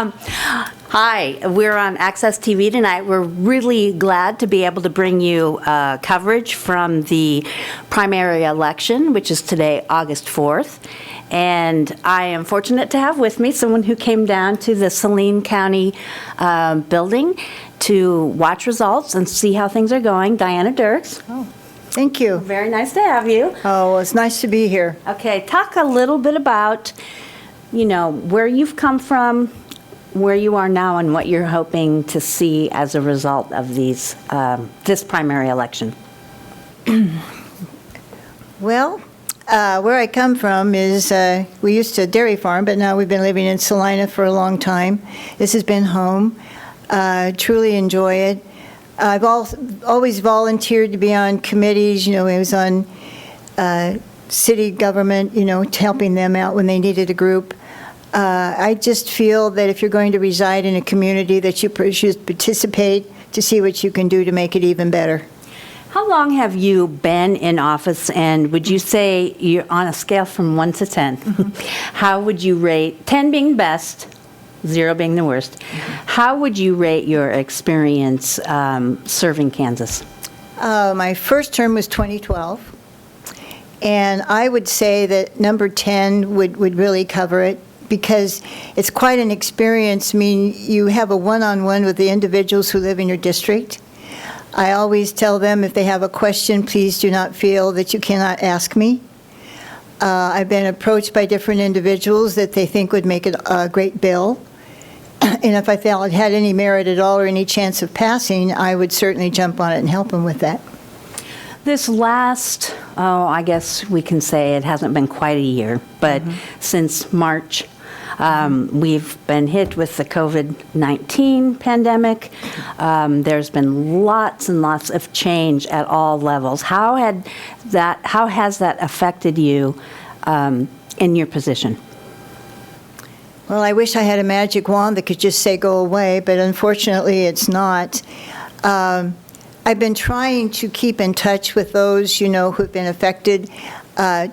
Hi, we're on Access TV tonight. We're really glad to be able to bring you coverage from the primary election, which is today, August 4th. And I am fortunate to have with me someone who came down to the Saline County building to watch results and see how things are going. Diana Dirks. Oh, thank you. Very nice to have you. Oh, it's nice to be here. Okay, talk a little bit about, where you've come from, where you are now, and what you're hoping to see as a result of this primary election. Well, where I come from is, we used to dairy farm, but now we've been living in Saline for a long time. This has been home. Truly enjoy it. I've always volunteered to be on committees. I was on city government, helping them out when they needed a group. I just feel that if you're going to reside in a community, that you should participate to see what you can do to make it even better. How long have you been in office, and would you say you're on a scale from 1 to 10? How would you rate, 10 being best, 0 being the worst, how would you rate your experience serving Kansas? My first term was 2012, and I would say that number 10 would really cover it, because it's quite an experience. I mean, you have a one-on-one with the individuals who live in your district. I always tell them, if they have a question, please do not feel that you cannot ask me. I've been approached by different individuals that they think would make it a great bill. And if I felt it had any merit at all or any chance of passing, I would certainly jump on it and help them with that. This last, I guess we can say it hasn't been quite a year, but since March, we've been hit with the COVID-19 pandemic. There's been lots and lots of change at all levels. How has that affected you in your position? Well, I wish I had a magic wand that could just say go away, but unfortunately it's not. I've been trying to keep in touch with those, who've been affected,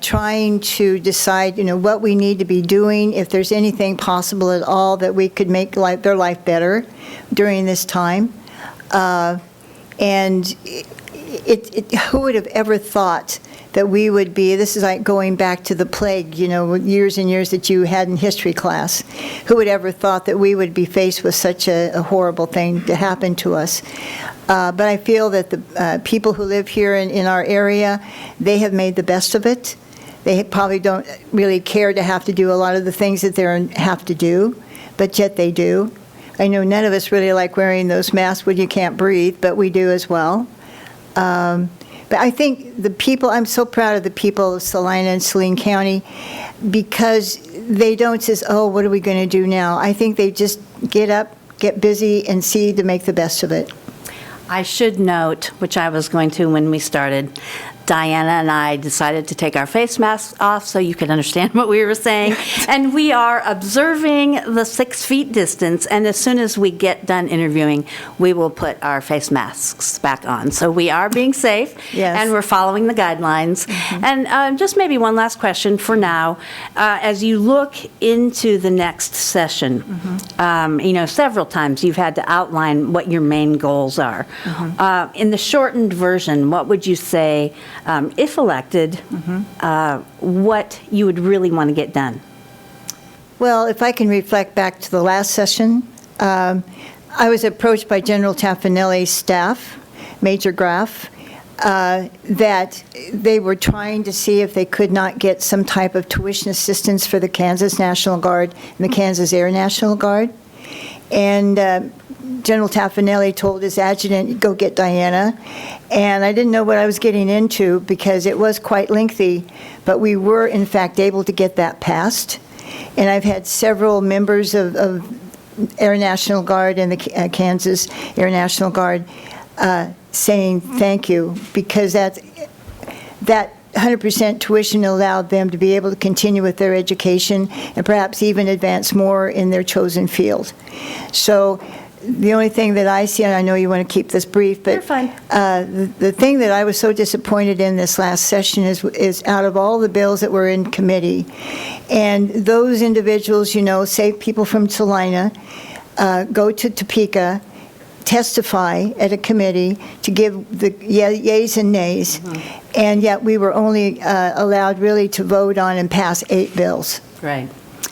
trying to decide, what we need to be doing, if there's anything possible at all that we could make their life better during this time. And who would have ever thought that we would be, this is like going back to the plague, years and years that you had in history class. Who would ever thought that we would be faced with such a horrible thing to happen to us? But I feel that the people who live here in our area, they have made the best of it. They probably don't really care to have to do a lot of the things that they have to do, but yet they do. I know none of us really like wearing those masks when you can't breathe, but we do as well. But I think the people, I'm so proud of the people of Salina and Saline County, because they don't say, oh, what are we going to do now? I think they just get up, get busy, and see to make the best of it. I should note, which I was going to when we started, Diana and I decided to take our face masks off so you could understand what we were saying. And we are observing the 6 feet distance. And as soon as we get done interviewing, we will put our face masks back on. So we are being safe. Yes. And we're following the guidelines. And just maybe one last question for now. As you look into the next session, several times you've had to outline what your main goals are. In the shortened version, what would you say, if elected, what you would really want to get done? Well, if I can reflect back to the last session, I was approached by General Taffanelli's staff, Major Graff, that they were trying to see if they could not get some type of tuition assistance for the Kansas National Guard and the Kansas Air National Guard. And General Taffanelli told his adjutant, go get Diana. And I didn't know what I was getting into because it was quite lengthy, but we were, in fact, able to get that passed. And I've had several members of Air National Guard and the Kansas Air National Guard saying thank you, because that 100% tuition allowed them to be able to continue with their education and perhaps even advance more in their chosen field. So the only thing that I see, and I know you want to keep this brief, but You're fine. The thing that I was so disappointed in this last session is out of all the bills that were in committee, and those individuals, say people from Salina, go to Topeka, testify at a committee to give the yeas and nays, and yet we were only allowed really to vote on and pass 8 bills. Right.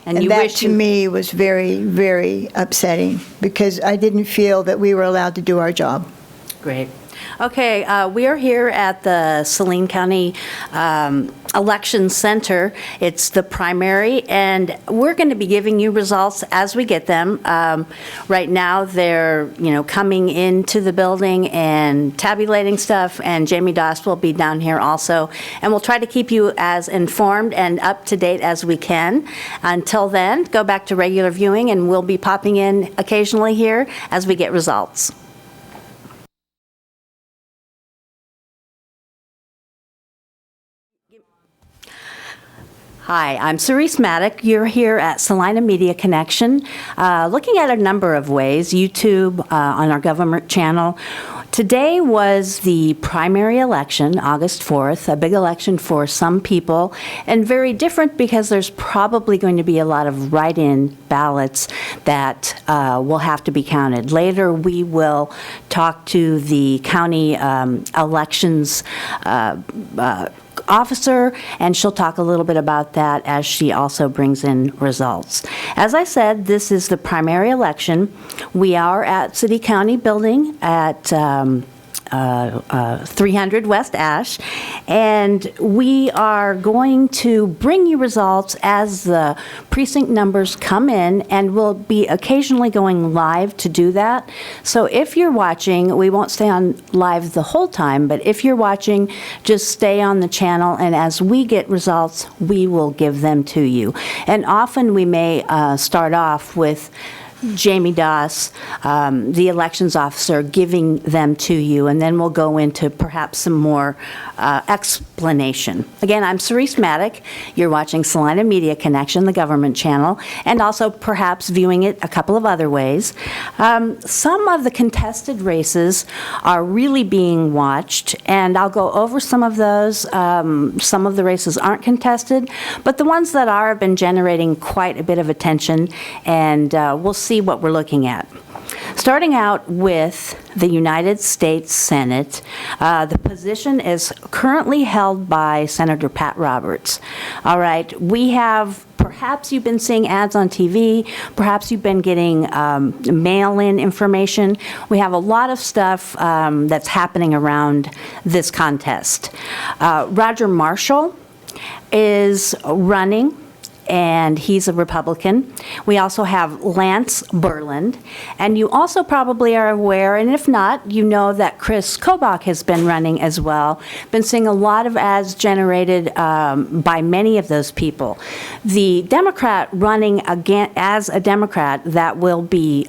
And you that, wish to me, was very, very upsetting, because I didn't feel that we were allowed to do our job. Great. Okay, we are here at the Saline County Election Center. It's the primary, and we're going to be giving you results as we get them. Right now, they're, coming into the building and tabulating stuff, and Jamie Doss will be down here also. And we'll try to keep you as informed and up to date as we can. Until then, go back to regular viewing, and we'll be popping in occasionally here as we get results. Hi, I'm Cerise Maddock. You're here at Salina Media Connection, looking at a number of ways, YouTube, on our government channel. Today was the primary election, August 4th, a big election for some people, and very different because there's probably going to be a lot of write-in ballots that will have to be counted. Later, we will talk to the county elections officer, and she'll talk a little bit about that as she also brings in results. As I said, this is the primary election. We are at City County Building at 300 West Ash, and we are going to bring you results as the precinct numbers come in, and we'll be occasionally going live to do that. So if you're watching, we won't stay on live the whole time, but if you're watching, just stay on the channel, and as we get results, we will give them to you. And often we may start off with Jamie Doss, the elections officer, giving them to you, and then we'll go into perhaps some more explanation. Again, I'm Cerise Maddock. You're watching Salina Media Connection, the government channel, and also perhaps viewing it a couple of other ways. Some of the contested races are really being watched, and I'll go over some of those. Some of the races aren't contested, but the ones that are have been generating quite a bit of attention, and we'll see what we're looking at. Starting out with the United States Senate, the position is currently held by Senator Pat Roberts. All right, we have, perhaps you've been seeing ads on TV, perhaps you've been getting mail-in information. We have a lot of stuff that's happening around this contest. Roger Marshall is running, and he's a Republican. We also have Lance Berland, and you also probably are aware, and if not, you know that Chris Kobach has been running as well. Been seeing a lot of ads generated by many of those people. The Democrat running again as a Democrat that will be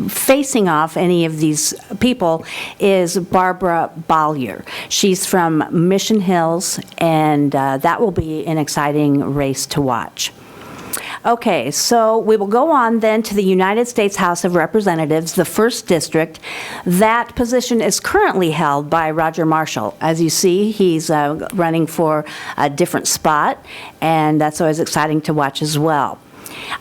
facing off any of these people is Barbara Bollier. She's from Mission Hills, and that will be an exciting race to watch. Okay, so we will go on then to the United States House of Representatives, the 1st District. That position is currently held by Roger Marshall. As you see, he's running for a different spot, and that's always exciting to watch as well.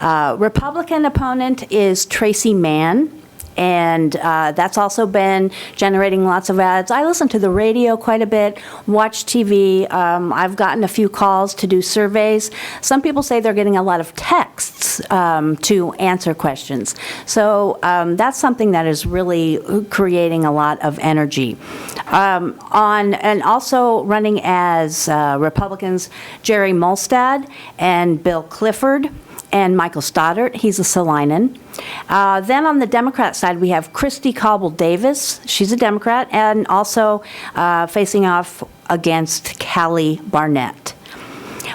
Republican opponent is Tracy Mann, and that's also been generating lots of ads. I listen to the radio quite a bit, watch TV. I've gotten a few calls to do surveys. Some people say they're getting a lot of texts to answer questions. So that's something that is really creating a lot of energy. And also running as Republicans, Jerry Mulstad and Bill Clifford, and Michael Stoddart, he's a Salinan. Then on the Democrat side, we have Christy Cobble Davis, she's a Democrat, and also facing off against Callie Barnett.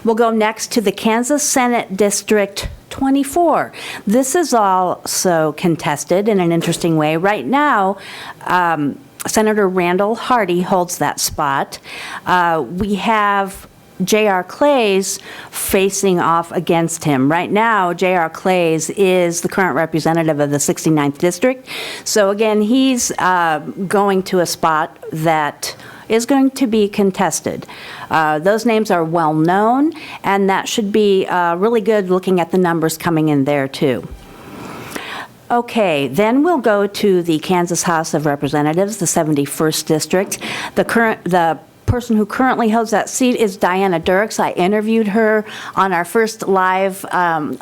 We'll go next to the Kansas Senate District 24. This is also contested in an interesting way. Right now, Senator Randall Hardy holds that spot. We have J.R. Clays facing off against him. Right now, J.R. Clays is the current representative of the 69th District. So again, he's going to a spot that is going to be contested. Those names are well known, and that should be really good looking at the numbers coming in there too. Okay, then we'll go to the Kansas House of Representatives, the 71st District. The person who currently holds that seat is Diana Dirks. I interviewed her on our first live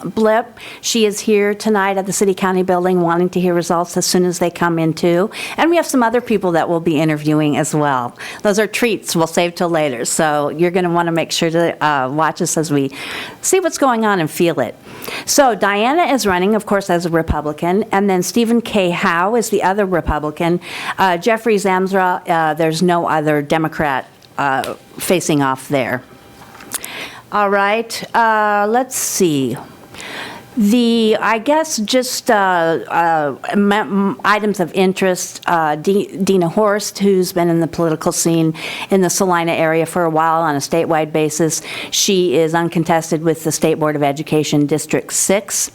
blip. She is here tonight at the City County Building wanting to hear results as soon as they come in too. And we have some other people that we'll be interviewing as well. Those are treats we'll save till later. So you're going to want to make sure to watch us as we see what's going on and feel it. So Diana is running, of course, as a Republican, and then Stephen K. Howe is the other Republican. Jeffrey Zamsra, there's no other Democrat facing off there. All right, let's see. I guess just items of interest, Dina Horst, who's been in the political scene in the Salina area for a while on a statewide basis. She is uncontested with the State Board of Education District 6.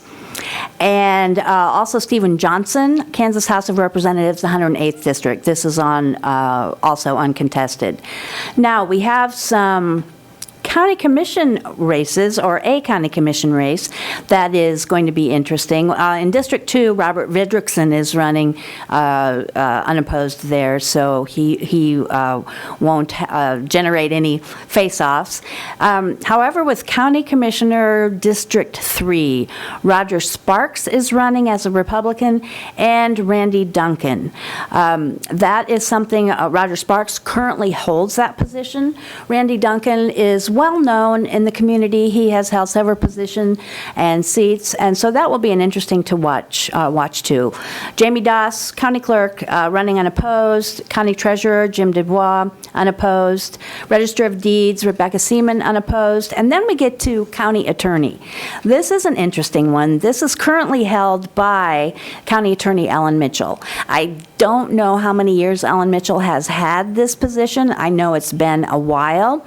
And also Stephen Johnson, Kansas House of Representatives, 108th District. This is on also uncontested. Now, we have some county commission races, or a county commission race that is going to be interesting. In District 2, Robert Vidrickson is running unopposed there, so he won't generate any face-offs. However, with County Commissioner District 3, Roger Sparks is running as a Republican, and Randy Duncan. That is something, Roger Sparks currently holds that position. Randy Duncan is well known in the community. He has held several positions and seats, and so that will be an interesting to watch too. Jamie Doss, County Clerk, running unopposed. County Treasurer Jim Dubois, unopposed. Register of Deeds Rebecca Seaman, unopposed. And then we get to County Attorney. This is an interesting one. This is currently held by County Attorney Ellen Mitchell. I don't know how many years Ellen Mitchell has had this position. I know it's been a while.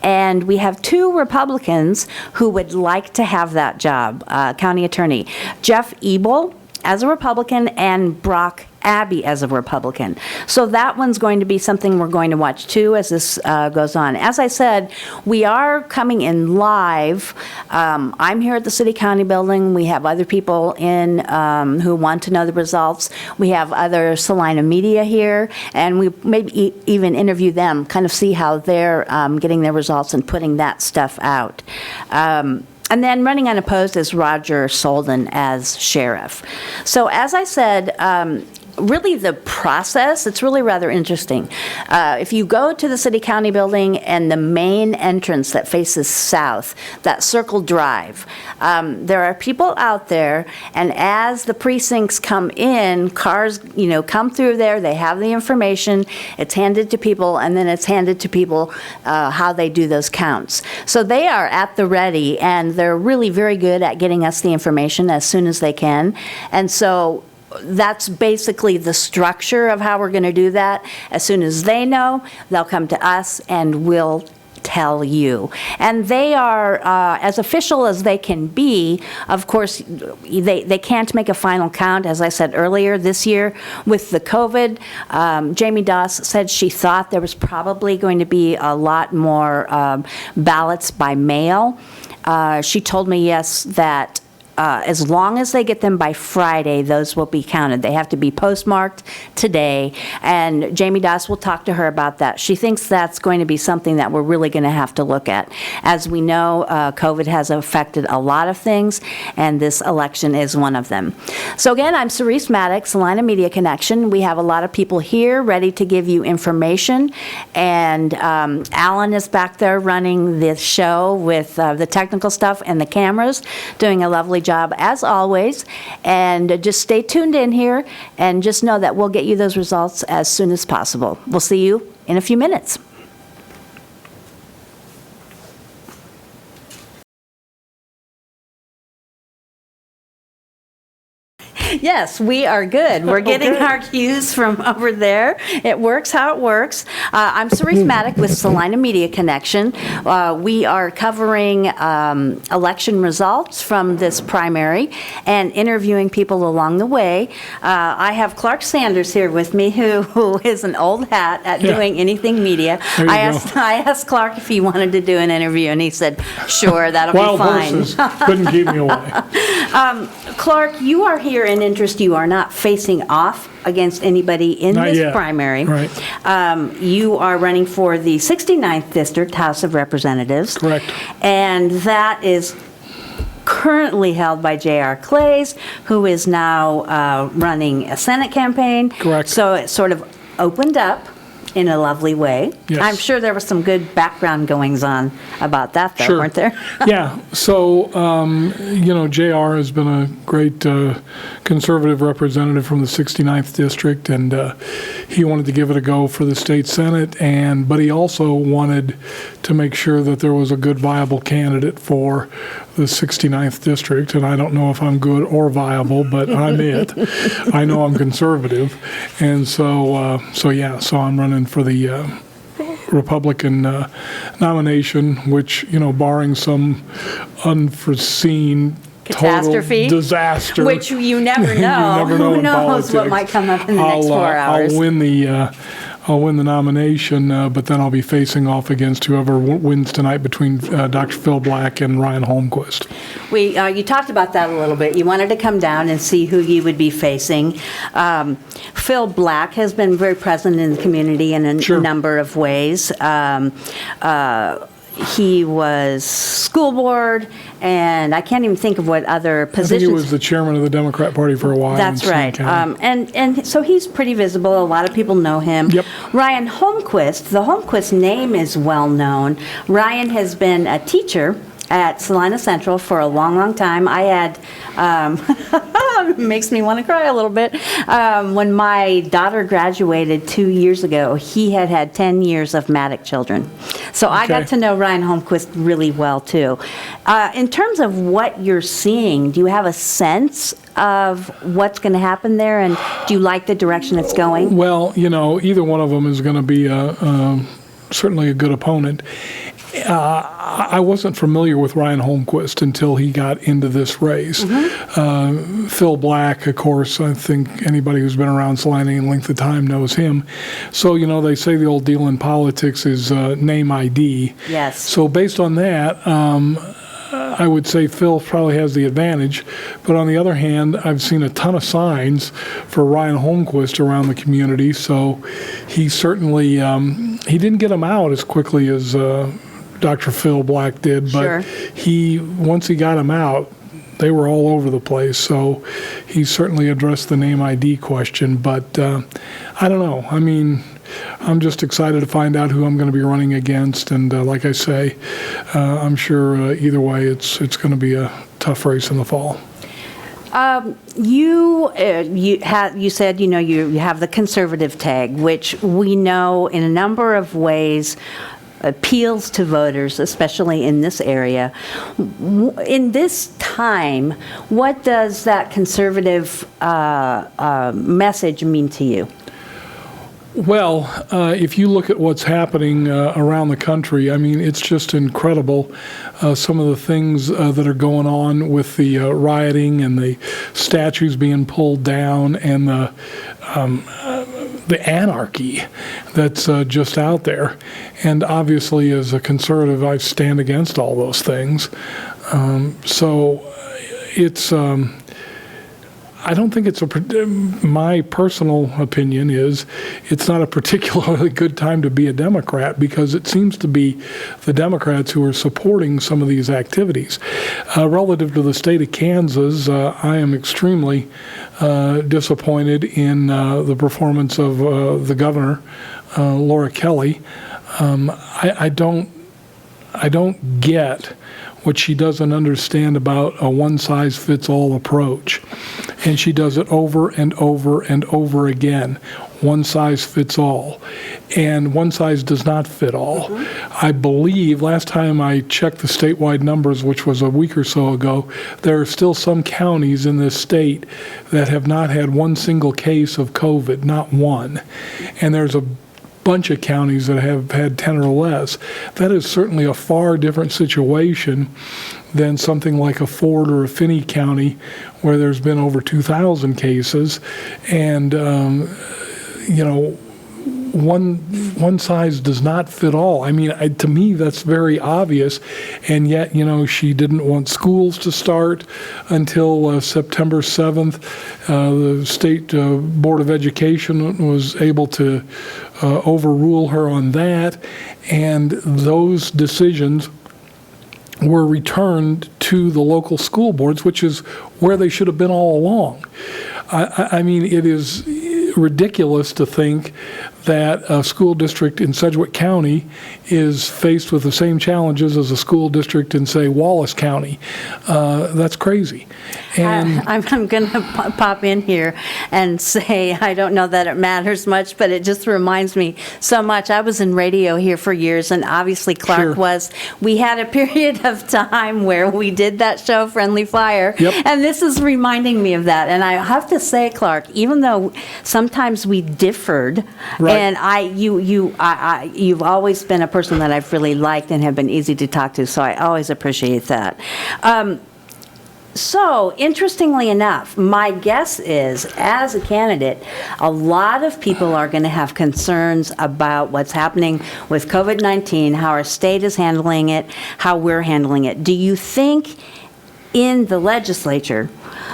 And we have two Republicans who would like to have that job, county attorney. Jeff Ebel as a Republican and Brock Abbey as a Republican. So that one's going to be something we're going to watch too as this goes on. As I said, we are coming in live. I'm here at the City County Building. We have other people in who want to know the results. We have other Salina media here, and we maybe even interview them, kind of see how they're getting their results and putting that stuff out. And then running unopposed is Roger Solden as sheriff. So as I said, really the process, it's really rather interesting. If you go to the City County Building and the main entrance that faces south, that Circle Drive, there are people out there, and as the precincts come in, cars, come through there, they have the information, it's handed to people, and then it's handed to people how they do those counts. So they are at the ready, and they're really very good at getting us the information as soon as they can. And so that's basically the structure of how we're going to do that. As soon as they know, they'll come to us and we'll tell you. And they are as official as they can be. Of course, they can't make a final count, as I said earlier this year with the COVID. Jamie Doss said she thought there was probably going to be a lot more ballots by mail. She told me, yes, that as long as they get them by Friday, those will be counted. They have to be postmarked today, and Jamie Doss will talk to her about that. She thinks that's going to be something that we're really going to have to look at. As we know, COVID has affected a lot of things, and this election is one of them. So again, I'm Cerise Maddox, Salina Media Connection. We have a lot of people here ready to give you information, and Alan is back there running this show with the technical stuff and the cameras, doing a lovely job as always. And just stay tuned in here and just know that we'll get you those results as soon as possible. We'll see you in a few minutes. Yes, we are good. We're getting Okay. our cues from over there. It works how it works. I'm Cerise Maddock with Saline Media Connection. We are covering election results from this primary and interviewing people along the way. I have Clark Sanders here with me, who is an old hat at Yeah. doing anything media. There you I go. asked Clark if he wanted to do an interview, and he said, sure, that'll Wild be fine. horses couldn't keep me away. Clark, you are here in interest. You are not facing off against anybody in Not this yet. primary. Right. You are running for the 69th District House of Representatives. Correct. And that is currently held by J.R. Clays, who is now running a Senate campaign. Correct. So it sort of opened up in a lovely way. Yes. I'm sure there was some good background goings on about that, though, Sure. weren't there? Yeah, so, JR has been a great conservative representative from the 69th District, and he wanted to give it a go for the state Senate, but he also wanted to make sure that there was a good, viable candidate for the 69th District, and I don't know if I'm good or viable, but I'm it. I know I'm conservative, and so I'm running for the Republican nomination, which, barring some unforeseen Catastrophe? total disaster. Which you never know. You never know Who in knows what politics. might come up in the next 4 hours. I'll win the nomination, but then I'll be facing off against whoever wins tonight between Dr. Phil Black and Ryan Holmquist. You talked about that a little bit. You wanted to come down and see who you would be facing. Phil Black has been very present in the community in a Sure. number of ways. He was school board, and I can't even think of what other I think positions. he was the chairman of the Democrat Party for a while. That's in Saline right. County. And so he's pretty visible. A lot of people know him. Yep. Ryan Holmquist, the Holmquist name is well known. Ryan has been a teacher at Salina Central for a long, long time. I had, it makes me want to cry a little bit. When my daughter graduated 2 years ago, he had 10 years of Maddock children. So I got Okay. to know Ryan Holmquist really well, too. In terms of what you're seeing, do you have a sense of what's going to happen there, and do you like the direction it's going? Well, either one of them is going to be certainly a good opponent. I wasn't familiar with Ryan Holmquist until he got into this race. Phil Black, of course, I think anybody who's been around Saline any length of time knows him. So, they say the old deal in politics is name ID. Yes. So based on that, I would say Phil probably has the advantage. But on the other hand, I've seen a ton of signs for Ryan Holmquist around the community. So he certainly, he didn't get them out as quickly as Dr. Phil Black did. But Sure. once he got them out, they were all over the place. So he certainly addressed the name ID question. But I don't know. I mean, I'm just excited to find out who I'm going to be running against, and like I say, I'm sure either way it's going to be a tough race in the fall. You said you have the conservative tag, which we know in a number of ways appeals to voters, especially in this area. In this time, what does that conservative message mean to you? Well, if you look at what's happening around the country, I mean, it's just incredible. Some of the things that are going on with the rioting and the statues being pulled down and the anarchy that's just out there. And obviously, as a conservative, I stand against all those things. So it's... I don't think my personal opinion is it's not a particularly good time to be a Democrat, because it seems to be the Democrats who are supporting some of these activities. Relative to the state of Kansas, I am extremely disappointed in the performance of the governor, Laura Kelly. I don't get what she doesn't understand about a one-size-fits-all approach. And she does it over and over and over again. One size fits all. And one size does not fit all. I believe, last time I checked the statewide numbers, which was a week or so ago, there are still some counties in this state that have not had one single case of COVID, not one. And there's a bunch of counties that have had 10 or less. That is certainly a far different situation than something like a Ford or a Finney County where there's been over 2,000 cases. And, one size does not fit all. I mean, to me, that's very obvious. And yet, she didn't want schools to start until September 7th. The State Board of Education was able to overrule her on that. And those decisions were returned to the local school boards, which is where they should have been all along. I mean, it is ridiculous to think that a school district in Sedgwick County is faced with the same challenges as a school district in, say, Wallace County. That's crazy. And I'm going to pop in here and say I don't know that it matters much, but it just reminds me so much. I was in radio here for years, and obviously Clark Sure. was. We had a period of time where we did that show, Friendly Fire, Yep. and this is reminding me of that. And I have to say, Clark, even though sometimes we differed, Right. and you've always been a person that I've really liked and have been easy to talk to, so I always appreciate that. So, interestingly enough, my guess is, as a candidate, a lot of people are going to have concerns about what's happening with COVID-19, how our state is handling it, how we're handling it. Do you think in the legislature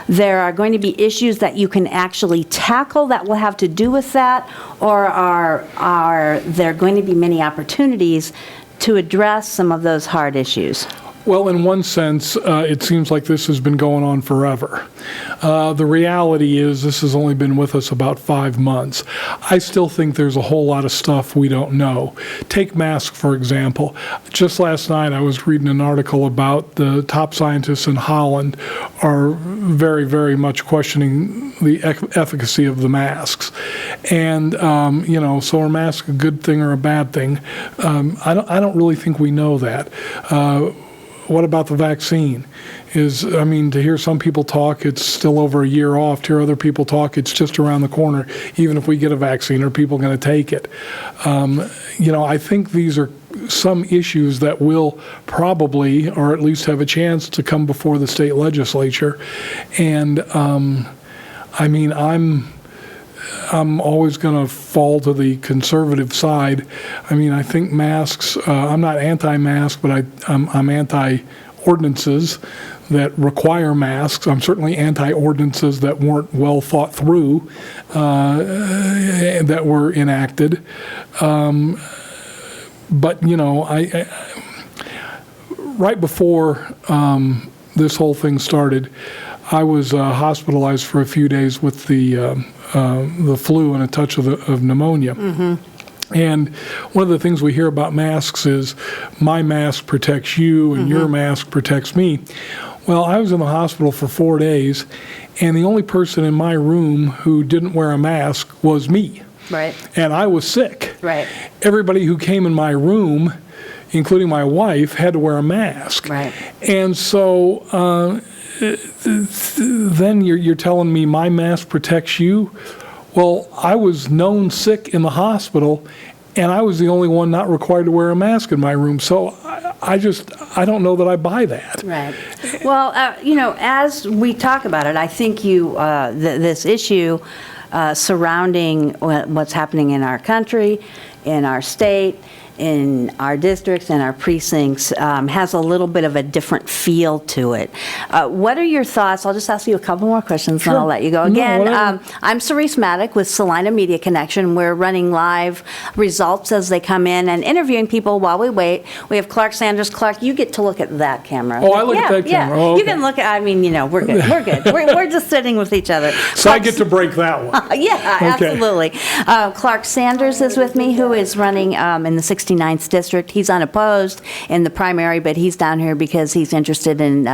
there are going to be issues that you can actually tackle that will have to do with that, or are there going to be many opportunities to address some of those hard issues? Well, in one sense, it seems like this has been going on forever. The reality is this has only been with us about 5 months. I still think there's a whole lot of stuff we don't know. Take masks, for example. Just last night I was reading an article about the top scientists in Holland are very, very much questioning the efficacy of the masks. And, so are masks a good thing or a bad thing? I don't really think we know that. What about the vaccine? To hear some people talk, it's still over a year off. To hear other people talk, it's just around the corner. Even if we get a vaccine, are people going to take it? I think these are some issues that will probably, or at least have a chance to come before the state legislature. And, I'm always going to fall to the conservative side. I think masks, I'm not anti-mask, but I'm anti-ordinances that require masks. I'm certainly anti-ordinances that weren't well thought through, that were enacted. Right before this whole thing started, I was hospitalized for a few days with the flu and a touch of pneumonia. Mm-hmm. And one of the things we hear about masks is my mask protects you and your mask protects me. Well, I was in the hospital for 4 days, and the only person in my room who didn't wear a mask was me. Right. And I was sick. Right. Everybody who came in my room, including my wife, had to wear a mask. Right. And so then you're telling me my mask protects you? Well, I was known sick in the hospital, and I was the only one not required to wear a mask in my room. So I don't know that I buy that. Right. Well, as we talk about it, I think this issue surrounding what's happening in our country, in our state, in our districts and our precincts has a little bit of a different feel to it. What are your thoughts? I'll just ask you a couple more questions and I'll let you go. Again, I'm Cerise Maddock with Saline Media Connection. We're running live results as they come in and interviewing people while we wait. We have Clark Sanders. Clark, you get to look at that camera. Oh, I look at that camera. Oh, okay. You can look at, we're good. We're good. We're just sitting with each other. So I get to break that one. Yeah, Okay. absolutely. Clark Sanders is with me, who is running in the 16th 69th District. He's unopposed in the primary, but he's down here because he's interested in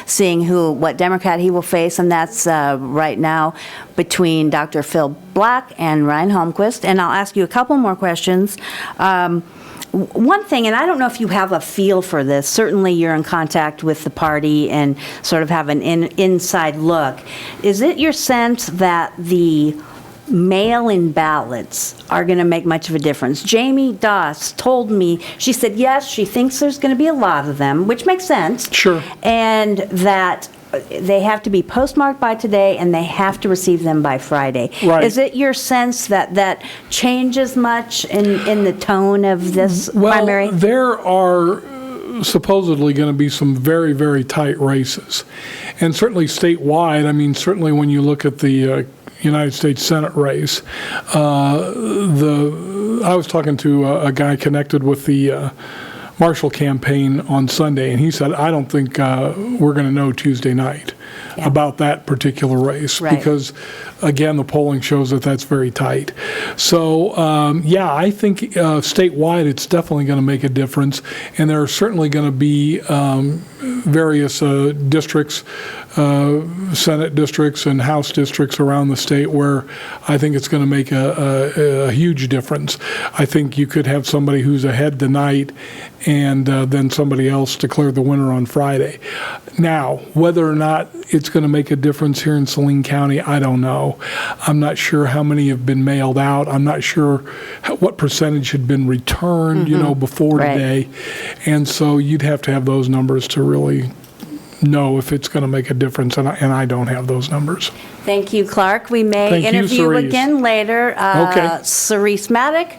seeing what Democrat he will face, and that's right now between Dr. Phil Black and Ryan Holmquist. And I'll ask you a couple more questions. One thing, and I don't know if you have a feel for this, certainly you're in contact with the party and sort of have an inside look. Is it your sense that the mail-in ballots are going to make much of a difference? Jamie Doss told me, she said, yes, she thinks there's going to be a lot of them, which makes sense. Sure. And that they have to be postmarked by today, and they have to receive them by Friday. Right. Is it your sense that that changes much in the tone of this primary? Well, there are supposedly going to be some very, very tight races. And certainly statewide, I mean, certainly when you look at the United States Senate race, I was talking to a guy connected with the Marshall campaign on Sunday, and he said, I don't think we're going to know Tuesday night about that particular race, because, again, the polling shows that that's very tight. So, I think statewide it's definitely going to make a difference, and there are certainly going to be various districts, Senate districts and House districts around the state where I think it's going to make a huge difference. I think you could have somebody who's ahead tonight and then somebody else declare the winner on Friday. Now, whether or not it's going to make a difference here in Saline County, I don't know. I'm not sure how many have been mailed out. I'm not sure what percentage had been returned, before today. And so you'd have to have those numbers to really know if it's going to make a difference, and I don't have those numbers. Thank you, Clark. We may Thank you, interview Cerise. again later. Okay. Cerise Maddock,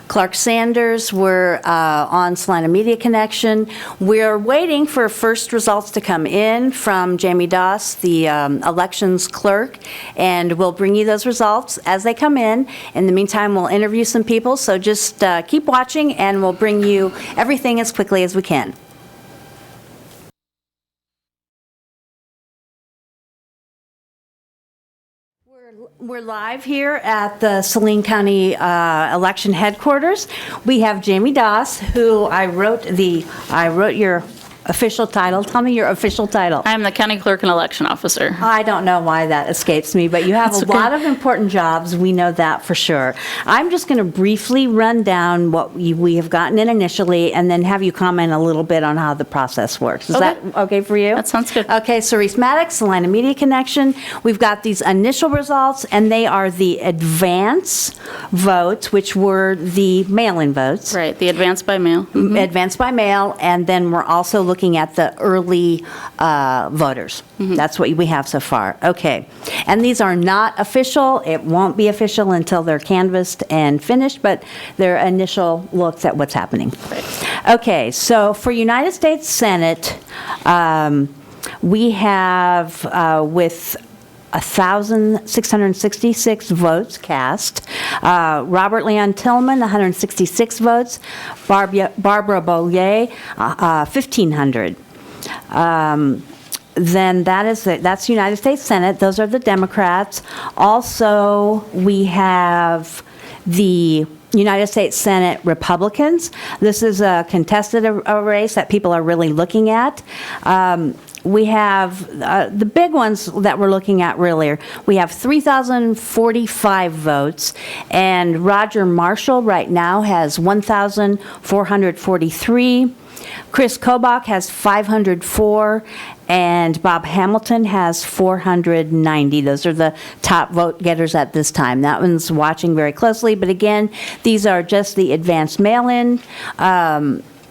Clark Sanders, we're on Saline Media Connection. We're waiting for first results to come in from Jamie Doss, the elections clerk, and we'll bring you those results as they come in. In the meantime, we'll interview some people, so just keep watching, and we'll bring you everything as quickly as we can. We're live here at the Saline County election headquarters. We have Jamie Doss, who I wrote your official title. Tell me your official title. I'm the county clerk and election officer. I don't know why that escapes me, but you have a lot of important jobs. We know that for sure. I'm just going to briefly run down what we have gotten in initially, and then have you comment a little bit on how the process works. Is that okay for you? That sounds good. Okay, Cerise Maddox, Saline Media Connection. We've got these initial results, and they are the advance votes, which were the mail-in votes. Right, the advance by mail. Mm-hmm. Advance by mail, and then we're also looking at the early voters. Mm-hmm. That's what we have so far. Okay. And these are not official. It won't be official until they're canvassed and finished, but they're initial looks at what's happening. Right. Okay. So for United States Senate, we have with 1,666 votes cast. Robert Leon Tillman, 166 votes. Barbara Bollier, 1,500. Then that's United States Senate. Those are the Democrats. Also, we have the United States Senate Republicans. This is a contested race that people are really looking at. We have the big ones that we're looking at really. We have 3,045 votes, and Roger Marshall right now has 1,443. Chris Kobach has 504, and Bob Hamilton has 490. Those are the top vote getters at this time. That one's watching very closely, but again, these are just the advanced mail-in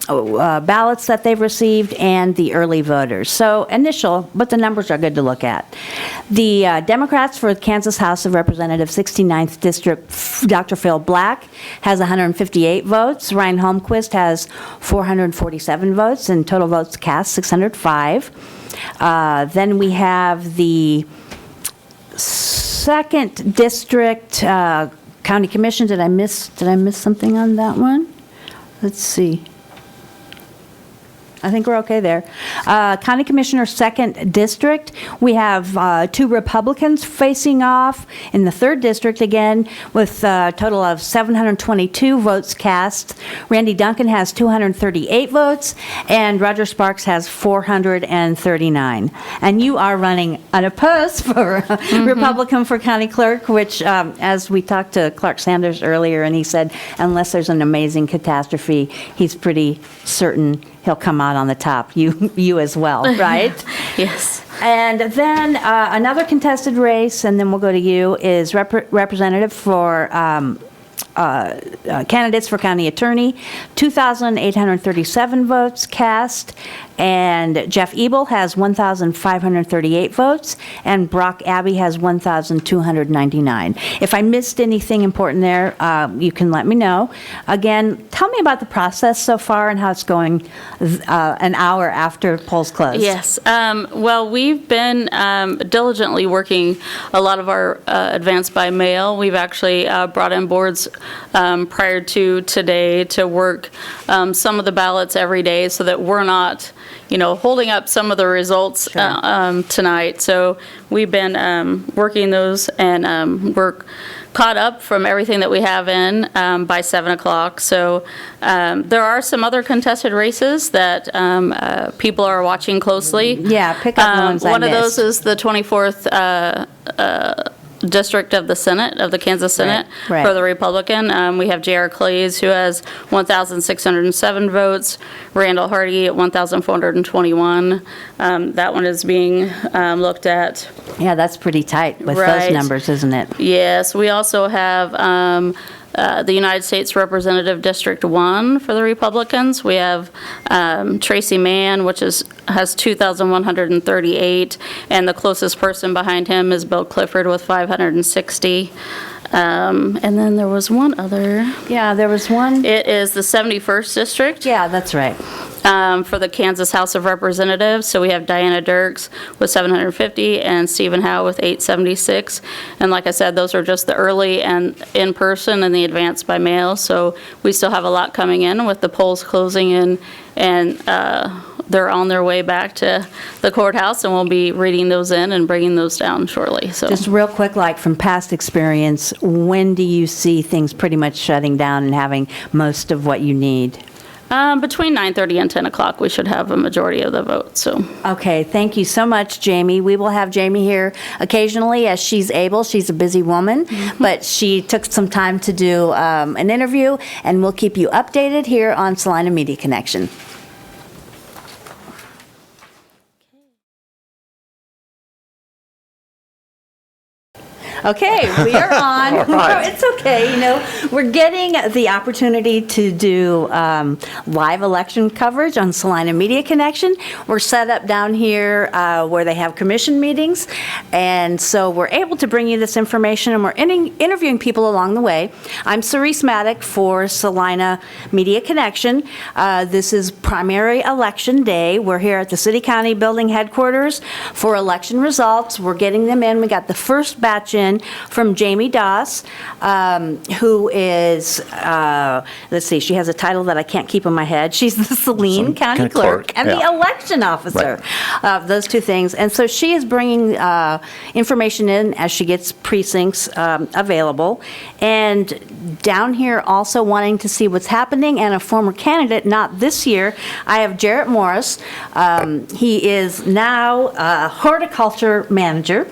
ballots that they've received and the early voters. So initial, but the numbers are good to look at. The Democrats for Kansas House of Representatives 69th District, Dr. Phil Black has 158 votes. Ryan Holmquist has 447 votes, and total votes cast 605. Then we have the 2nd District County Commission. Did I miss something on that one? Let's see. I think we're okay there. County Commissioner, 2nd District, we have 2 Republicans facing off in the 3rd District again with a total of 722 votes cast. Randy Duncan has 238 votes, and Roger Sparks has 439. And you are running unopposed for Republican for County Clerk, which, as we talked to Clark Sanders earlier, and he said, unless there's an amazing catastrophe, he's pretty certain he'll come out on the top. You as well, right? Yes. And then another contested race, and then we'll go to you, is representative for candidates for county attorney, 2,837 votes cast, and Jeff Ebel has 1,538 votes, and Brock Abbey has 1,299. If I missed anything important there, you can let me know. Again, tell me about the process so far and how it's going an hour after polls close. Yes. Well, we've been diligently working a lot of our advance by mail. We've actually brought in boards prior to today to work some of the ballots every day so that we're not, holding up some of the results tonight. So we've been working those, and we're caught up from everything that we have in by 7 o'clock. So there are some other contested races that people are watching closely. Yeah, pick up the ones I One of those missed. is the 24th district of the Senate, of the Kansas Senate, right. for the Republican. We have J.R. Clays, who has 1,607 votes, Randall Hardy at 1,421. That one is being looked at. Yeah, that's pretty tight with Right. those numbers, isn't it? Yes, we also have the United States Representative District 1 for the Republicans. We have Tracy Mann, which has 2,138, and the closest person behind him is Bill Clifford with 560. And then there was one other. Yeah, there was one. It is the 71st District. Yeah, that's right. For the Kansas House of Representatives. So we have Diana Dirks with 750 and Stephen Howe with 876. And like I said, those are just the early and in person and the advance by mail. So we still have a lot coming in with the polls closing in, and they're on their way back to the courthouse, and we'll be reading those in and bringing those down shortly. So Just real quick, like from past experience, when do you see things pretty much shutting down and having most of what you need? between 9:30 and 10 o'clock, we should have a majority of the vote. So. Okay, thank you so much, Jamie. We will have Jamie here occasionally as she's able. She's a busy woman, but she took some time to do an interview, and we'll keep you updated here on Saline Media Connection. Okay, we are on. right. It's okay, you know, we're getting the opportunity to do live election coverage on Saline Media Connection. We're set up down here where they have commission meetings, and so we're able to bring you this information, and we're interviewing people along the way. I'm Cerise Maddock for Saline Media Connection. This is primary election day. We're here at the City County Building headquarters for election results. We're getting them in. We got the first batch in from Jamie Doss, who is, let's see, she has a title that I can't keep in my head. She's the Saline County Clerk and the election officer. Those two things. And so she is bringing information in as she gets precincts available. And down here also wanting to see what's happening, and a former candidate, not this year, I have Jarrett Morris. He is now a horticulture manager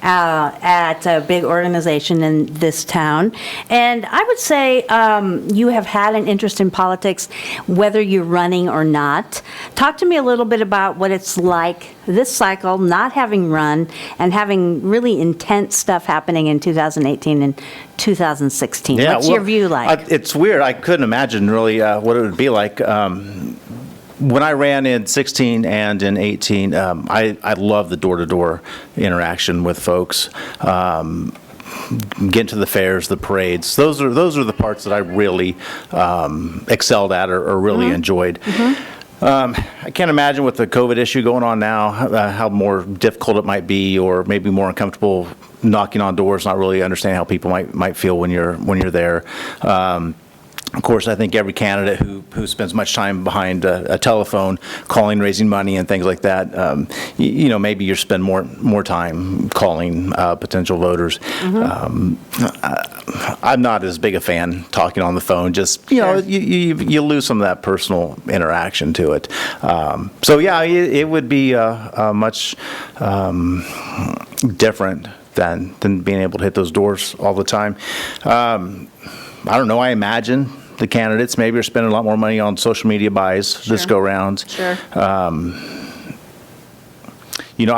at a big organization in this town. And I would say you have had an interest in politics, whether you're running or not. Talk to me a little bit about what it's like this cycle, not having run, and having really intense stuff happening in 2018 and 2016. What's your view like? It's weird. I couldn't imagine really what it would be like. When I ran in 16 and in 18, I love the door-to-door interaction with folks. Getting to the fairs, the parades. Those are the parts that I really excelled at or really enjoyed. I can't imagine with the COVID issue going on now how more difficult it might be, or maybe more uncomfortable knocking on doors, not really understanding how people might feel when you're there. Of course, I think every candidate who spends much time behind a telephone, calling, raising money, and things like that, maybe you spend more time calling potential voters. I'm not as big a fan talking on the phone. Just you lose some of that personal interaction to it. It would be much different than being able to hit those doors all the time. I don't know. I imagine the candidates maybe are spending a lot more money on social media buys this go round. Sure. I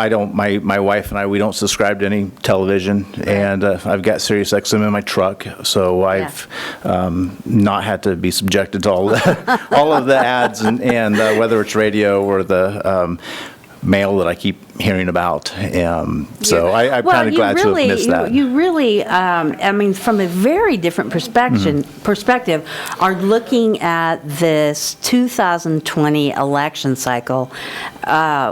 don't. My wife and I, we don't subscribe to any television, and I've got Sirius XM in my truck, so I've not had to be subjected to all of the ads and whether it's radio or the mail that I keep hearing about. I'm kind of glad to have missed that. You really, from a very different perspective, are looking at this 2020 election cycle,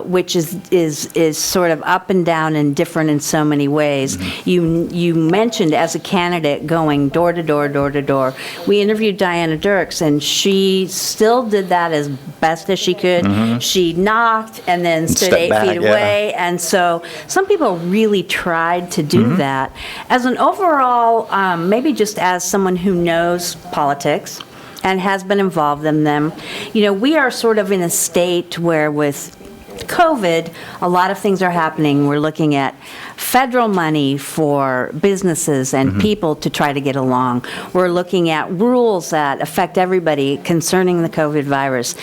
which is sort of up and down and different in so many ways. You mentioned as a candidate going door to door, door to door. We interviewed Diana Dirks, and she still did that as best as she could. She knocked and then stood 8 feet away. And so some people really tried to do that. As an overall, maybe just as someone who knows politics and has been involved in them, we are sort of in a state where with COVID, a lot of things are happening. We're looking at federal money for businesses and people to try to get along. We're looking at rules that affect everybody concerning the COVID virus.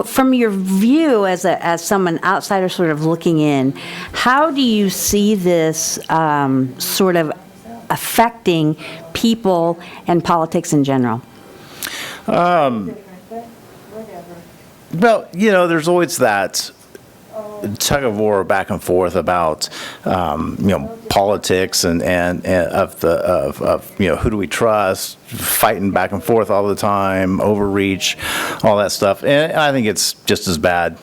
From your view as someone outsider sort of looking in, how do you see this sort of affecting people and politics in general? Well, there's always that tug of war back and forth about politics and of who do we trust, fighting back and forth all the time, overreach, all that stuff. And I think it's just as bad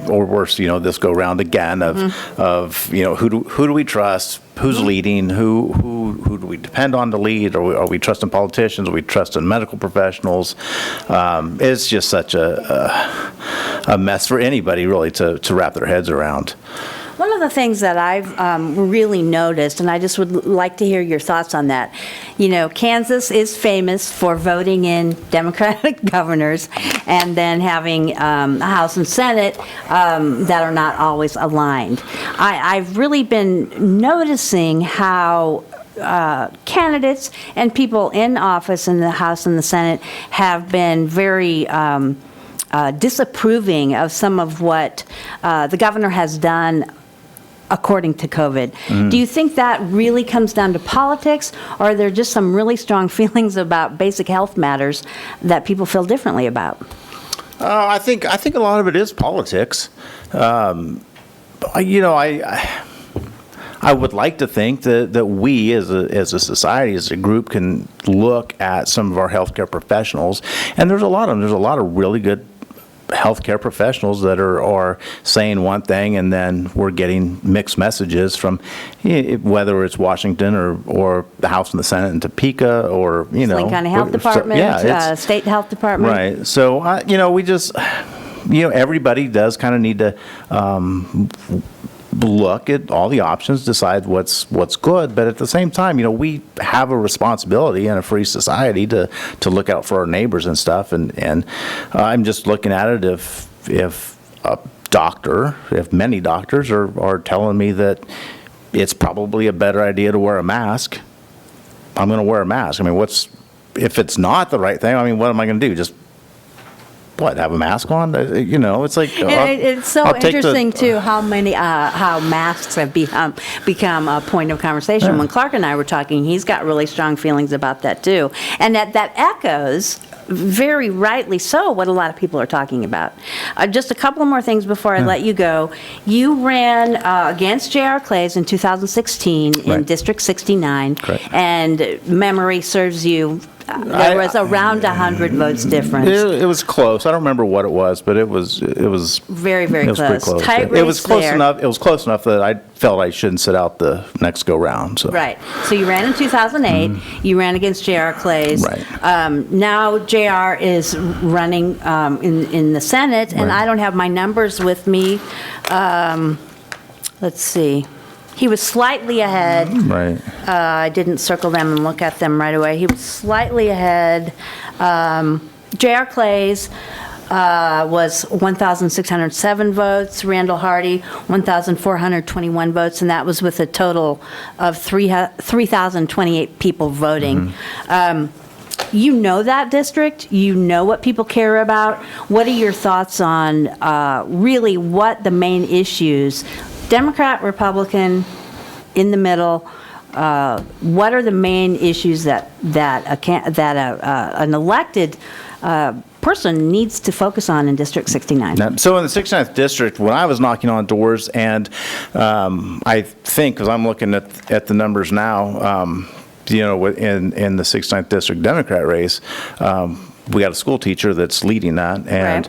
or worse, this go round again of who do we trust, who's leading, who do we depend on to lead, are we trusting politicians, are we trusting medical professionals? It's just such a mess for anybody really to wrap their heads around. One of the things that I've really noticed, and I just would like to hear your thoughts on that, Kansas is famous for voting in Democratic governors and then having a House and Senate that are not always aligned. I've really been noticing how candidates and people in office in the House and the Senate have been very disapproving of some of what the governor has done according to COVID. Do you think that really comes down to politics, or are there just some really strong feelings about basic health matters that people feel differently about? I think a lot of it is politics. I would like to think that we as a society, as a group, can look at some of our healthcare professionals, and there's a lot of really good healthcare professionals that are saying one thing, and then we're getting mixed messages from whether it's Washington or the House and the Senate in Topeka or Saline County Health Department, State Health Department. Right. So we just everybody does kind of need to look at all the options, decide what's good, but at the same time, we have a responsibility in a free society to look out for our neighbors and stuff, and I'm just looking at it if many doctors are telling me that it's probably a better idea to wear a mask, I'm going to wear a mask. If it's not the right thing, what am I going to do? Just have a mask on? It's like it's so interesting too how masks have become a point of conversation. Yeah. When Clark and I were talking, he's got really strong feelings about that too, and that echoes very rightly so what a lot of people are talking about. Just a couple more things before I let you go. You ran against J.R. Clays in 2016 in District 69, and memory serves you. There was around 100 votes difference. It was close. I don't remember what it was, but it was very, very close. Pretty close. Tight race it was close there. enough. It was close enough that I felt I shouldn't sit out the next go round. So. Right. So you ran in 2008. You ran against J.R. Clays. Right. Now JR is running in the Senate, and Right. I don't have my numbers with me. Let's see. He was slightly ahead. Right. I didn't circle them and look at them right away. He was slightly ahead. J.R. Clays was 1,607 votes. Randall Hardy, 1,421 votes, and that was with a total of 3,028 people voting. You know that district. You know what people care about. What are your thoughts on really what the main issues, Democrat, Republican, in the middle, what are the main issues that an elected person needs to focus on in District 69? Now, so in the 69th district, when I was knocking on doors, and I think, because I'm looking at the numbers now, in the 69th district Democrat race, we got a school teacher that's leading that, and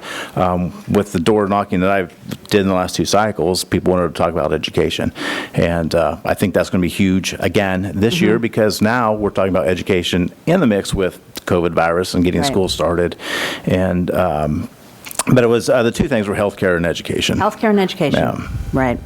with the door knocking that I did in the last 2 cycles, people wanted to talk about education, and I think that's going to be huge again this year, because now we're talking about education in the mix with COVID virus and getting school started, and but it was the 2 things were healthcare and education. Healthcare and education. Yeah. Right.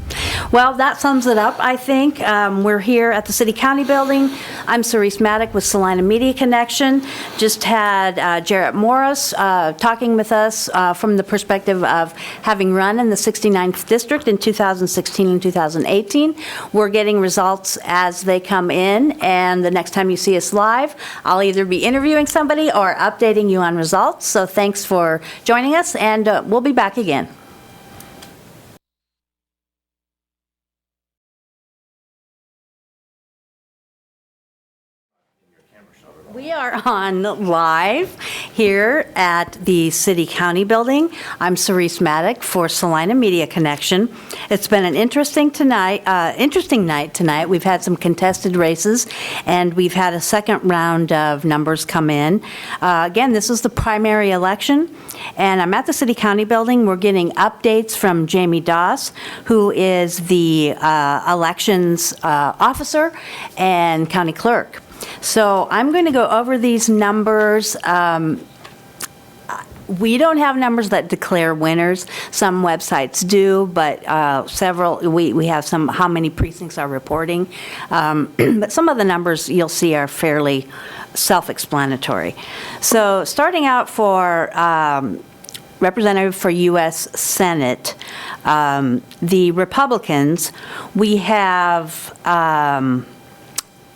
Well, that sums it up, I think. We're here at the City County Building. I'm Cerise Maddock with Saline Media Connection. Just had Jarrett Morris talking with us from the perspective of having run in the 69th District in 2016 and 2018. We're getting results as they come in, and the next time you see us live, I'll either be interviewing somebody or updating you on results. So thanks for joining us, and we'll be back again. We are on live here at the City County Building. I'm Cerise Maddock for Salina Media Connection. It's been an interesting night tonight. We've had some contested races, and we've had a second round of numbers come in. Again, this is the primary election, and I'm at the City County Building. We're getting updates from Jamie Doss, who is the elections officer and county clerk. So I'm going to go over these numbers. We don't have numbers that declare winners. Some websites do, but we have some how many precincts are reporting. But some of the numbers you'll see are fairly self-explanatory. So starting out for Representative for U.S. Senate, the Republicans, we have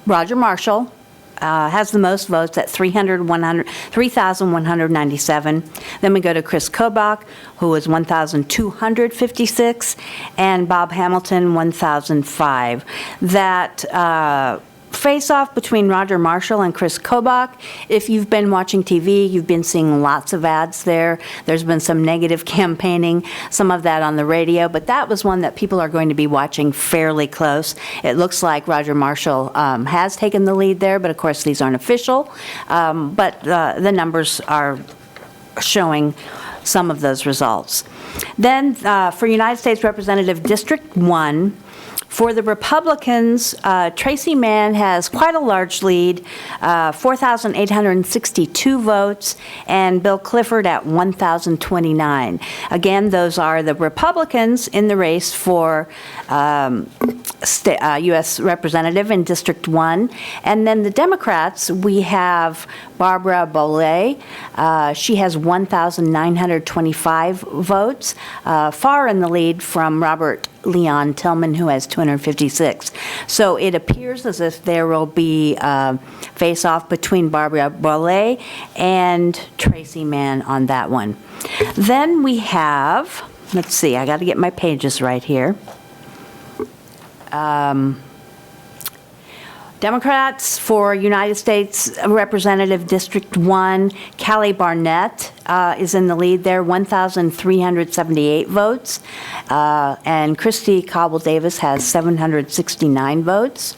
Roger Marshall has the most votes at 3,197. Then we go to Chris Kobach, who was 1,256, and Bob Hamilton, 1,005. That face-off between Roger Marshall and Chris Kobach. If you've been watching TV, you've been seeing lots of ads there. There's been some negative campaigning, some of that on the radio, but that was one that people are going to be watching fairly close. It looks like Roger Marshall has taken the lead there, but of course these aren't official. But the numbers are showing some of those results. Then for United States Representative District 1, for the Republicans, Tracy Mann has quite a large lead, 4,862 votes, and Bill Clifford at 1,029. Again, those are the Republicans in the race for U.S. Representative in District 1. And then the Democrats, we have Barbara Boley. She has 1,925 votes, far in the lead from Robert Leon Tillman, who has 256. So it appears as if there will be a face-off between Barbara Boley and Tracy Mann on that one. Then we have, let's see, I got to get my pages right here. Democrats for United States Representative District 1, Callie Barnett is in the lead there, 1,378 votes. And Christy Cobble Davis has 769 votes.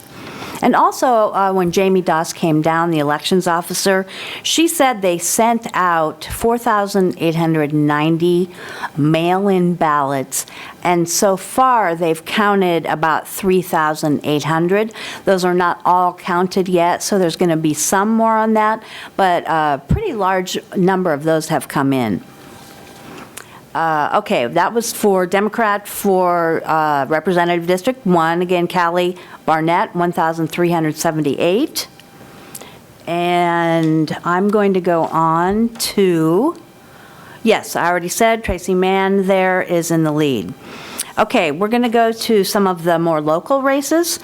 And also, when Jamie Doss came down, the elections officer, she said they sent out 4,890 mail-in ballots, and so far they've counted about 3,800. Those are not all counted yet, so there's going to be some more on that, but a pretty large number of those have come in. Okay, that was for Democrat for Representative District 1. Again, Callie Barnett, 1,378. And I'm going to go on to, yes, I already said Tracy Mann there is in the lead. Okay, we're going to go to some of the more local races.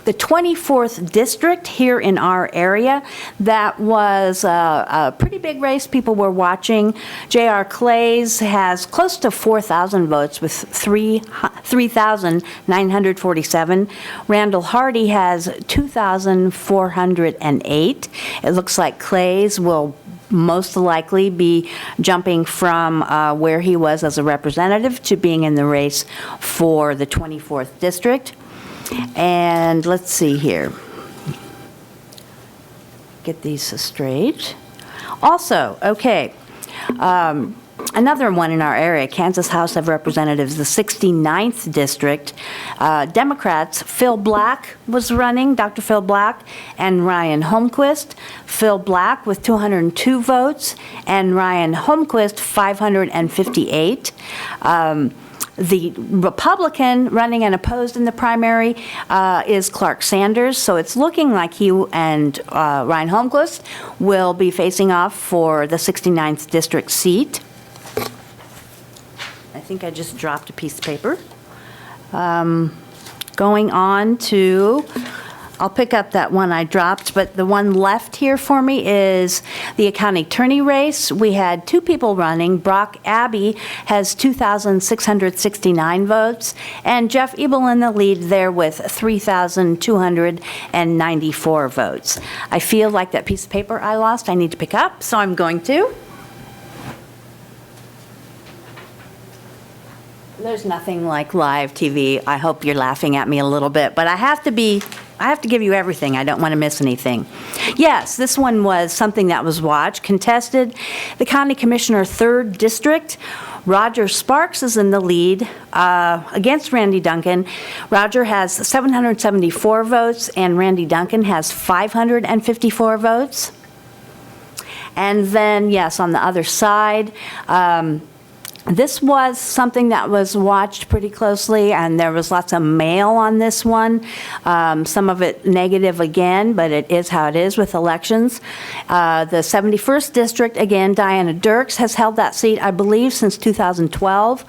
The 24th district here in our area, that was a pretty big race people were watching. J.R. Clays has close to 4,000 votes with 3,947. Randall Hardy has 2,408. It looks like Clays will most likely be jumping from where he was as a representative to being in the race for the 24th district. And let's see here. Get these straight. Also, okay, another one in our area, Kansas House of Representatives, the 69th district. Democrats, Phil Black was running, Dr. Phil Black, and Ryan Holmquist. Phil Black with 202 votes, and Ryan Holmquist 558. The Republican running and opposed in the primary is Clark Sanders, so it's looking like he and Ryan Holmquist will be facing off for the 69th district seat. I think I just dropped a piece of paper. Going on to, I'll pick up that one I dropped, but the one left here for me is the county attorney race. We had two people running. Brock Abbey has 2,669 votes, and Jeff Ebel in the lead there with 3,294 votes. I feel like that piece of paper I lost I need to pick up, so I'm going to. There's nothing like live TV. I hope you're laughing at me a little bit, but I have to give you everything. I don't want to miss anything. Yes, this one was something that was watched, contested. The County Commissioner 3rd District, Roger Sparks is in the lead against Randy Duncan. Roger has 774 votes, and Randy Duncan has 554 votes. And then, yes, on the other side, this was something that was watched pretty closely, and there was lots of mail on this one. Some of it negative again, but it is how it is with elections. The 71st District, again, Diana Dirks has held that seat, I believe, since 2012.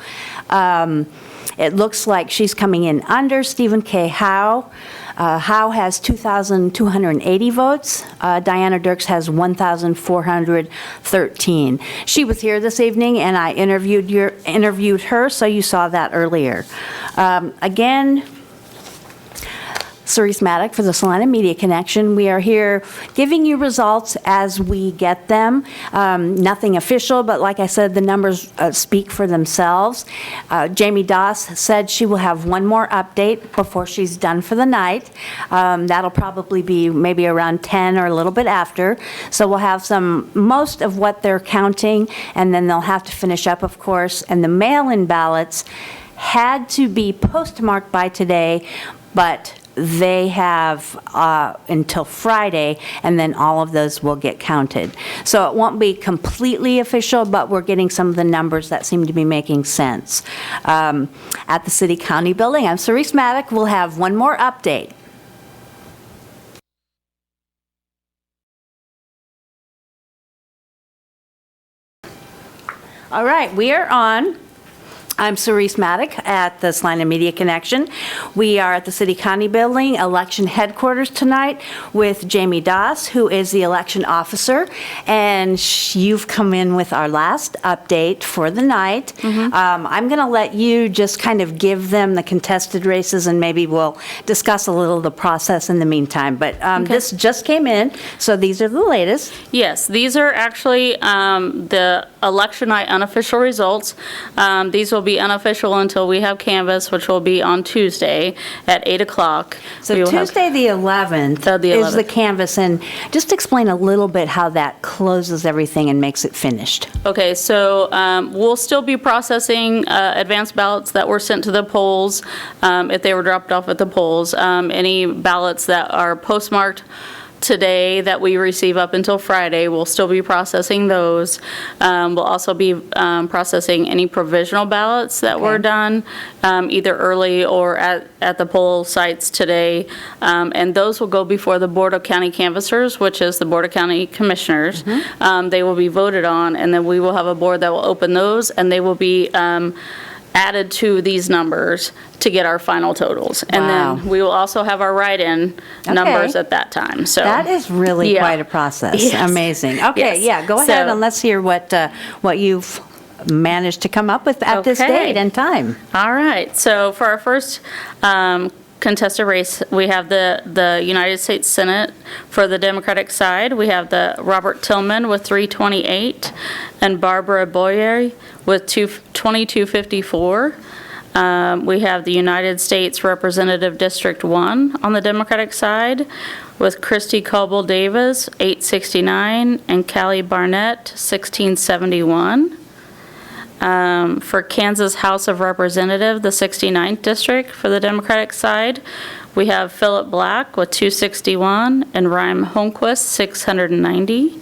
It looks like she's coming in under Stephen K. Howe. Howe has 2,280 votes. Diana Dirks has 1,413. She was here this evening, and I interviewed her, so you saw that earlier. Again, Cerise Maddock for the Saline Media Connection. We are here giving you results as we get them. Nothing official, but like I said, the numbers speak for themselves. Jamie Doss said she will have one more update before she's done for the night. That'll probably be maybe around 10 or a little bit after. So we'll have most of what they're counting, and then they'll have to finish up, of course. And the mail-in ballots had to be postmarked by today, but they have until Friday, and then all of those will get counted. So it won't be completely official, but we're getting some of the numbers that seem to be making sense. At the City County Building, I'm Cerise Maddock. We'll have one more update. All right, we are on. I'm Cerise Maddock at the Saline Media Connection. We are at the City County Building, election headquarters tonight with Jamie Doss, who is the election officer, and you've come in with our last update for the night. I'm going to let you just kind of give them the contested races, and maybe we'll discuss a little of the process in the meantime. But this just came in, so these are the latest. Yes, these are actually the election night unofficial results. These will be unofficial until we have canvass, which will be on Tuesday at 8 o'clock. So We will have- Tuesday, the 11th The is the 11th. canvas, and just explain a little bit how that closes everything and makes it finished. Okay, so we'll still be processing advanced ballots that were sent to the polls, if they were dropped off at the polls. Any ballots that are postmarked today that we receive up until Friday, we'll still be processing those. We'll also be processing any provisional ballots that were Okay. done, either early or at the poll sites today. And those will go before the Board of County Canvassers, which is the Board of County Commissioners. They will be voted on, and then we will have a board that will open those, and they will be added to these numbers to get our final totals. And Wow. then we will also have our write-in numbers at that time, so. That is really Yeah. quite a process. Yes. Amazing. Okay, Yes. yeah, go ahead So- and let's hear what you've managed to come up with at this Okay. date and time. All right, so for our first contested race, we have the United States Senate for the Democratic side. We have the Robert Tillman with 328 and Barbara Boyer with 2254. We have the United States Representative District 1 on the Democratic side with Christy Coble Davis, 869, and Callie Barnett, 1671. For Kansas House of Representative, the 69th District for the Democratic side, we have Philip Black with 261 and Ryan Holmquist, 690.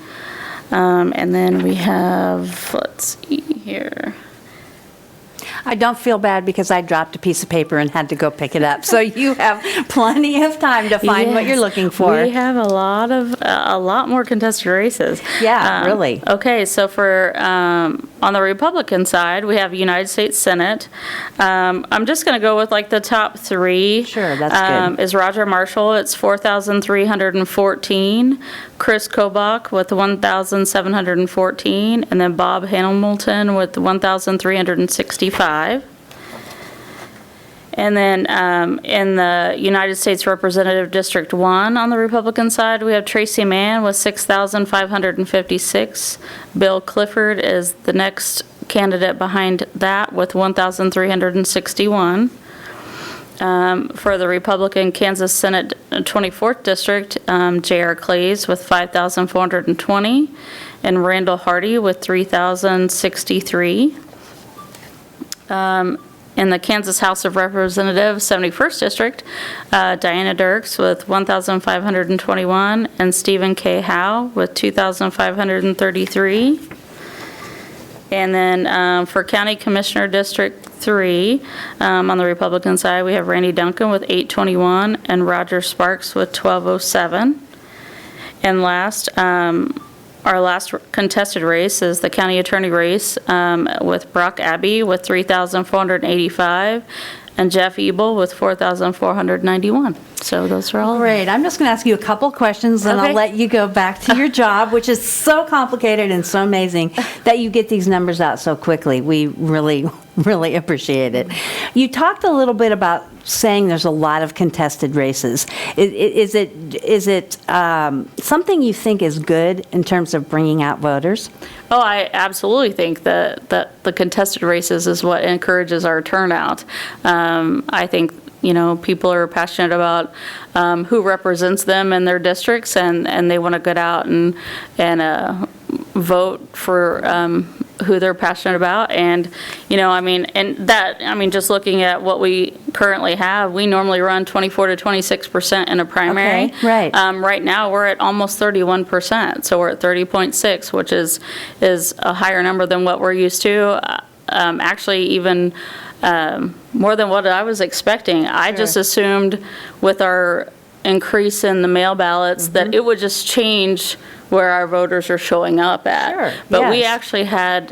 And then we have, let's see here. I don't feel bad because I dropped a piece of paper and had to go pick it up. So you have plenty of time to find what you're Yes, looking for. We have a lot more contested races. Yeah, really. Okay, so for, on the Republican side, we have United States Senate. I'm just going to go with like the top three. Sure, that's good. Is Roger Marshall, it's 4,314. Chris Kobach with 1,714. And then Bob Hamilton with 1,365. And then in the United States Representative District 1 on the Republican side, we have Tracy Mann with 6,556. Bill Clifford is the next candidate behind that with 1,361. For the Republican Kansas Senate 24th District, J.R. Clays with 5,420, and Randall Hardy with 3,063. In the Kansas House of Representatives 71st District, Diana Dirks with 1,521, and Stephen K. Howe with 2,533. And then for County Commissioner District 3, on the Republican side, we have Randy Duncan with 821 and Roger Sparks with 1207. And last, our last contested race is the county attorney race with Brock Abbey with 3,485 and Jeff Ebel with 4,491. So those are all. Great. I'm just going to ask you a couple questions, and I'll Okay. let you go back to your job, which is so complicated and so amazing that you get these numbers out so quickly. We really, really appreciate it. You talked a little bit about saying there's a lot of contested races. Is it something you think is good in terms of bringing out voters? Oh, I absolutely think that the contested races is what encourages our turnout. I think, people are passionate about who represents them in their districts, and they want to get out and vote for who they're passionate about. And, just looking at what we currently have, we normally run 24 to 26% in a primary. Okay, right. Right now, we're at almost 31%, so we're at 30.6, which is a higher number than what we're used to. Actually, even more than what I was expecting. I just assumed with our increase in the mail ballots that it would just change where our voters are showing up at. Sure, But we yes. actually had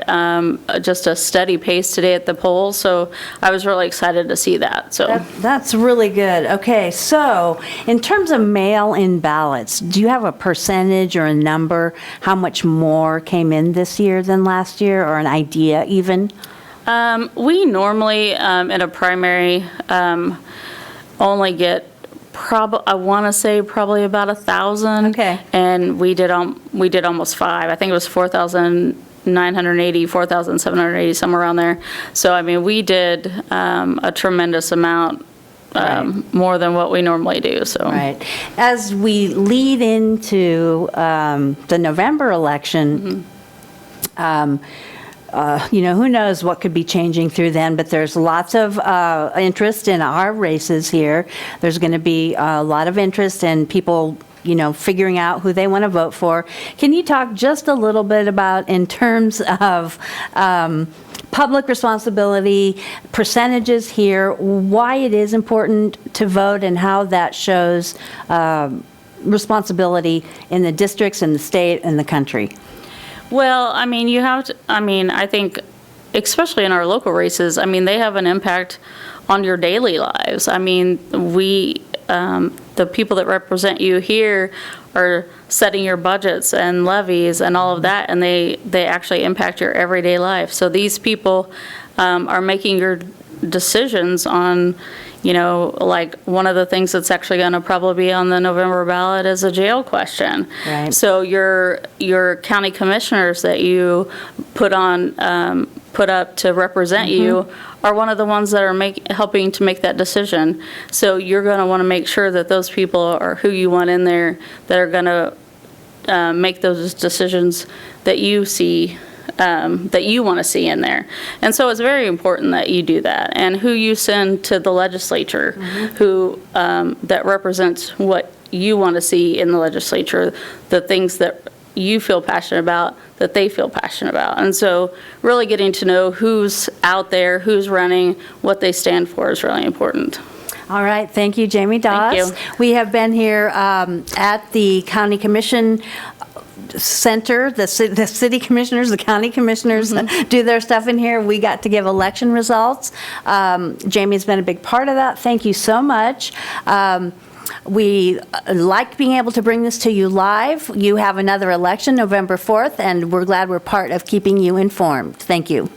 just a steady pace today at the polls, so I was really excited to see that. So. That's really good. Okay, so in terms of mail-in ballots, do you have a percentage or a number, how much more came in this year than last year, or an idea even? We normally, in a primary, only get I want to say probably about 1,000. Okay. And we did almost 5. I think it was 4,000 4,980, 4,780, somewhere around there. So, I mean, we did a tremendous amount, more than what we normally do, so. Right. As we lead into the November election, who knows what could be changing through then, but there's lots of interest in our races here. There's going to be a lot of interest in people, figuring out who they want to vote for. Can you talk just a little bit about, in terms of public responsibility, percentages here, why it is important to vote and how that shows responsibility in the districts, in the state, and the country? Well, I mean, I think, especially in our local races, I mean, they have an impact on your daily lives. I mean, the people that represent you here are setting your budgets and levies and all of that, and they actually impact your everyday life. So these people are making your decisions on, like one of the things that's actually going to probably be on the November ballot is a jail question. Right. So your county commissioners that you put up to represent you are one of the ones that are helping to make that decision. So you're going to want to make sure that those people are who you want in there, that are going to make those decisions that you see, that you want to see in there. And so it's very important that you do that. And who you send to the legislature, who that represents what you want to see in the legislature, the things that you feel passionate about, that they feel passionate about. And so really getting to know who's out there, who's running, what they stand for is really important. All right, thank you, Jamie Doss. Thank you. We have been here at the County Commission Center, the city commissioners, the county commissioners do their stuff in here. We got to give election results. Jamie's been a big part of that. Thank you so much. We like being able to bring this to you live. You have another election November 4th, and we're glad we're part of keeping you informed. Thank you.